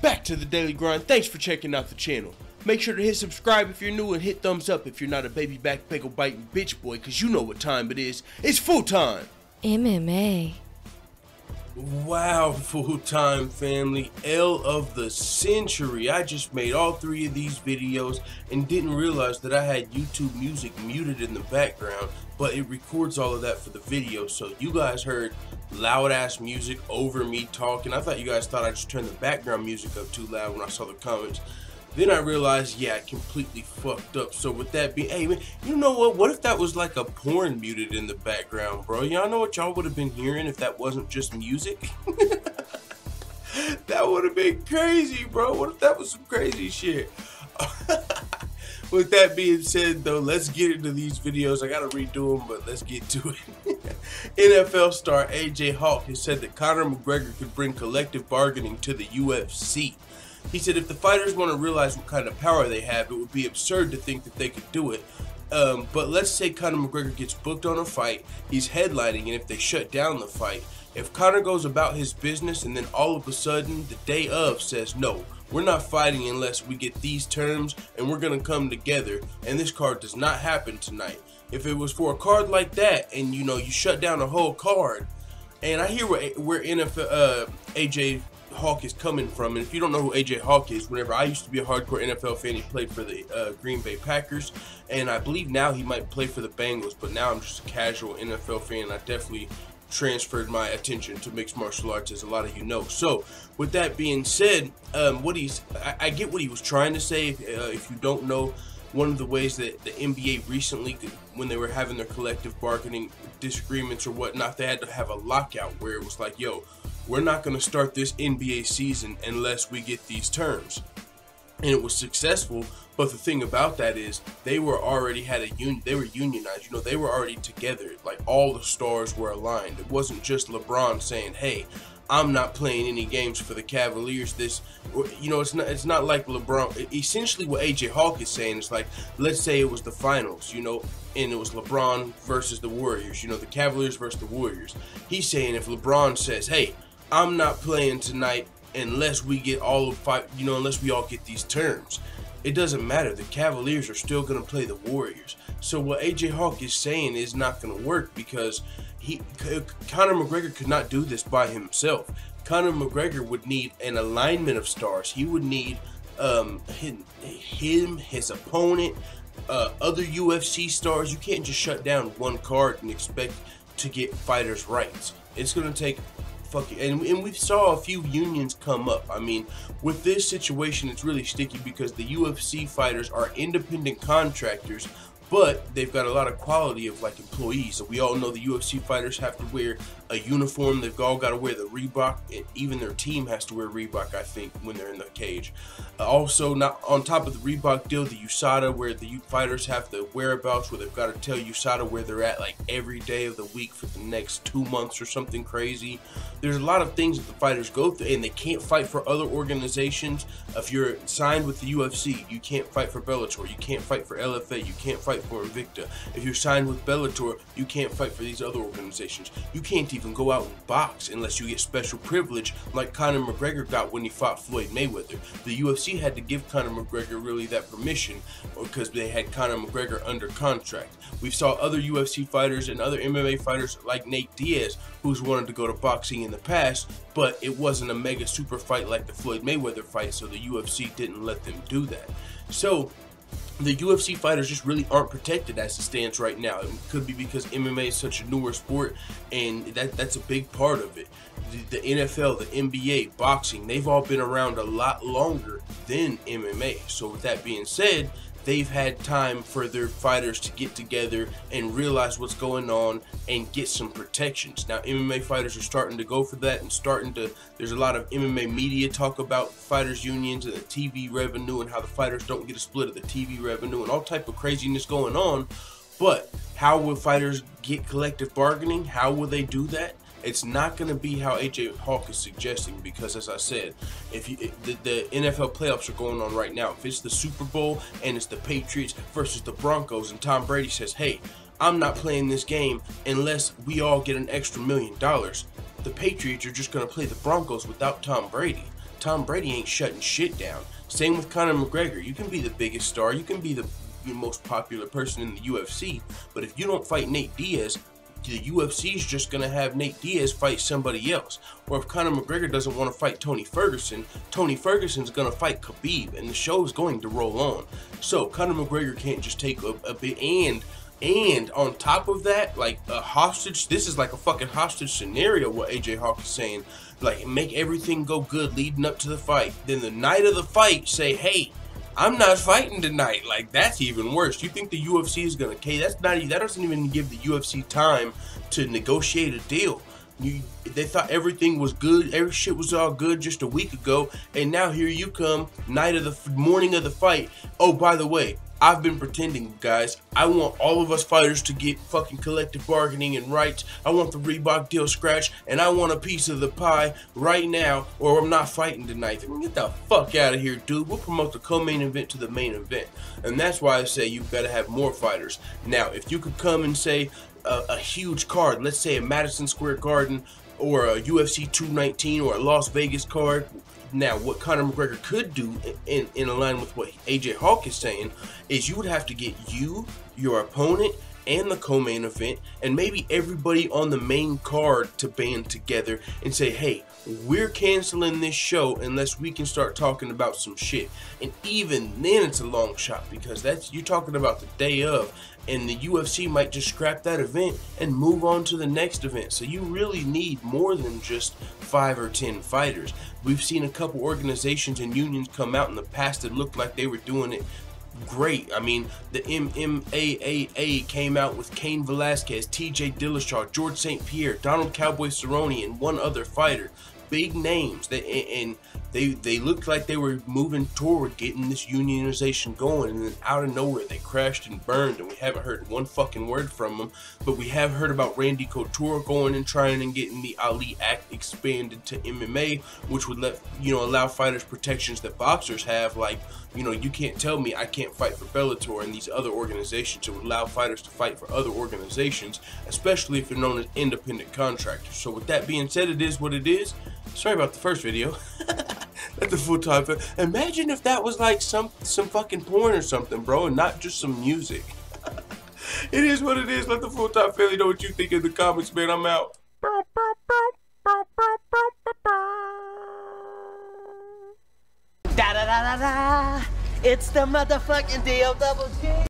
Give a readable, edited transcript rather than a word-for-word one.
back to the Daily Grind. Thanks for checking out the channel. Make sure to hit subscribe if you're new and hit thumbs up if you're not a baby back pickle biting bitch boy, cause you know what time it is. It's full time. MMA. Wow, full time family. L of the century. I just made all three of these videos and didn't realize that I had YouTube music muted in the background, but it records all of that for the video. So you guys heard loud ass music over me talking. I thought you guys thought I just turned the background music up too loud when I saw the comments. Then I realized, yeah, I completely fucked up. So with that being, hey man, you know what? What if that was like a porn muted in the background, bro? Y'all know what y'all would have been hearing if that wasn't just music? That would have been crazy, bro. What if that was some crazy shit? With that being said, though, let's get into these videos. I gotta redo them, but let's get to it. NFL star AJ Hawk has said that Conor McGregor could bring collective bargaining to the UFC. He said if the fighters want to realize what kind of power they have, it would be absurd to think that they could do it. But let's say Conor McGregor gets booked on a fight, he's headlining, and if they shut down the fight, if Conor goes about his business and then all of a sudden the day of says, no, we're not fighting unless we get these terms and we're going to come together, and this card does not happen tonight. If it was for a card like that and you know you shut down the whole card, and I hear where NFL AJ Hawk is coming from, and if you don't know who AJ Hawk is, whenever I used to be a hardcore NFL fan, he played for the Green Bay Packers, and I believe now he might play for the Bengals, but now I'm just a casual NFL fan. I definitely transferred my attention to mixed martial arts, as a lot of you know. So with that being said, I get what he was trying to say. If you don't know, one of the ways that the NBA recently, when they were having their collective bargaining disagreements or whatnot, they had to have a lockout where it was like, yo, we're not going to start this NBA season unless we get these terms. And it was successful, but the thing about that is they were already they were unionized. You know, they were already together. Like, all the stars were aligned. It wasn't just LeBron saying, hey, I'm not playing any games for the Cavaliers. You know, it's not like LeBron. Essentially what AJ Hawk is saying is like, let's say it was the finals, you know, and it was LeBron versus the Warriors, you know, the Cavaliers versus the Warriors. He's saying if LeBron says, hey, I'm not playing tonight unless we get unless we all get these terms, it doesn't matter. The Cavaliers are still going to play the Warriors. So what AJ Hawk is saying is not going to work, because Conor McGregor could not do this by himself. Conor McGregor would need an alignment of stars. He would need his opponent, other UFC stars. You can't just shut down one card and expect to get fighters' rights. It's going to take and we saw a few unions come up. I mean, with this situation, it's really sticky because the UFC fighters are independent contractors, but they've got a lot of quality of like employees. So we all know the UFC fighters have to wear a uniform. They've all got to wear the Reebok, and even their team has to wear Reebok, I think, when they're in the cage. Also, not on top of the Reebok deal, the USADA, where the fighters have the whereabouts, where they've got to tell USADA where they're at like every day of the week for the next 2 months or something crazy. There's a lot of things that the fighters go through, and they can't fight for other organizations. If you're signed with the UFC, you can't fight for Bellator, you can't fight for LFA, you can't fight for Invicta. If you're signed with Bellator, you can't fight for these other organizations. You can't even go out and box unless you get special privilege like Conor McGregor got when he fought Floyd Mayweather. The UFC had to give Conor McGregor really that permission because they had Conor McGregor under contract. We saw other UFC fighters and other MMA fighters like Nate Diaz, who's wanted to go to boxing in the past, but it wasn't a mega super fight like the Floyd Mayweather fight, so the UFC didn't let them do that. So the UFC fighters just really aren't protected as it stands right now. It could be because MMA is such a newer sport, and that's a big part of it. The NFL, the NBA, boxing, they've all been around a lot longer than MMA. So with that being said, they've had time for their fighters to get together and realize what's going on and get some protections. Now, MMA fighters are starting to go for that and there's a lot of MMA media talk about fighters unions and the TV revenue and how the fighters don't get a split of the TV revenue and all type of craziness going on. But how will fighters get collective bargaining? How will they do that? It's not going to be how AJ Hawk is suggesting, because as I said, if the NFL playoffs are going on right now, if it's the Super Bowl and it's the Patriots versus the Broncos and Tom Brady says, hey, I'm not playing this game unless we all get an extra $1 million, the Patriots are just going to play the Broncos without Tom Brady. Tom Brady ain't shutting shit down. Same with Conor McGregor. You can be the biggest star, you can be the most popular person in the UFC, but if you don't fight Nate Diaz, the UFC is just going to have Nate Diaz fight somebody else. Or if Conor McGregor doesn't want to fight Tony Ferguson's going to fight Khabib, and the show is going to roll on. So Conor McGregor can't just take a bit, and on top of that, like a hostage, this is like a fucking hostage scenario, what AJ Hawk is saying. Like, make everything go good leading up to the fight. Then the night of the fight, say, hey, I'm not fighting tonight. Like, that's even worse. You think the UFC is gonna that doesn't even give the UFC time to negotiate a deal. They thought everything was good, every shit was all good just a week ago, and now here you come, morning of the fight. Oh, by the way, I've been pretending, guys. I want all of us fighters to get fucking collective bargaining and rights. I want the Reebok deal scratched, and I want a piece of the pie right now, or I'm not fighting tonight. Get the fuck out of here, dude. We'll promote the co-main event to the main event. And that's why I say you've got to have more fighters. Now, if you could come and say a huge card, let's say a Madison Square Garden, or a UFC 219, or a Las Vegas card. Now, what Conor McGregor could do, in line with what AJ Hawk is saying, is you would have to get you, your opponent, and the co-main event, and maybe everybody on the main card to band together and say, hey, we're canceling this show unless we can start talking about some shit. And even then it's a long shot, because you're talking about the day of, and the UFC might just scrap that event and move on to the next event. So you really need more than just 5 or 10 fighters. We've seen a couple organizations and unions come out in the past that looked like they were doing it great. I mean, the MMAAA came out with Cain Velasquez, TJ Dillashaw, George St. Pierre, Donald Cowboy Cerrone, and one other fighter. Big names. They looked like they were moving toward getting this unionization going, and then out of nowhere they crashed and burned, and we haven't heard one fucking word from them. But we have heard about Randy Couture going and trying and getting the Ali Act expanded to MMA, which would allow fighters protections that boxers have, like, you can't tell me I can't fight for Bellator and these other organizations. It would allow fighters to fight for other organizations, especially if they're known as independent contractors. So with that being said, it is what it is. Sorry about the first video. That's the full time. Imagine if that was like some fucking porn or something, bro, and not just some music. It is what it is. Let the full time family know what you think in the comments, man. I'm out. Da da da da da. It's the motherfucking DOWG.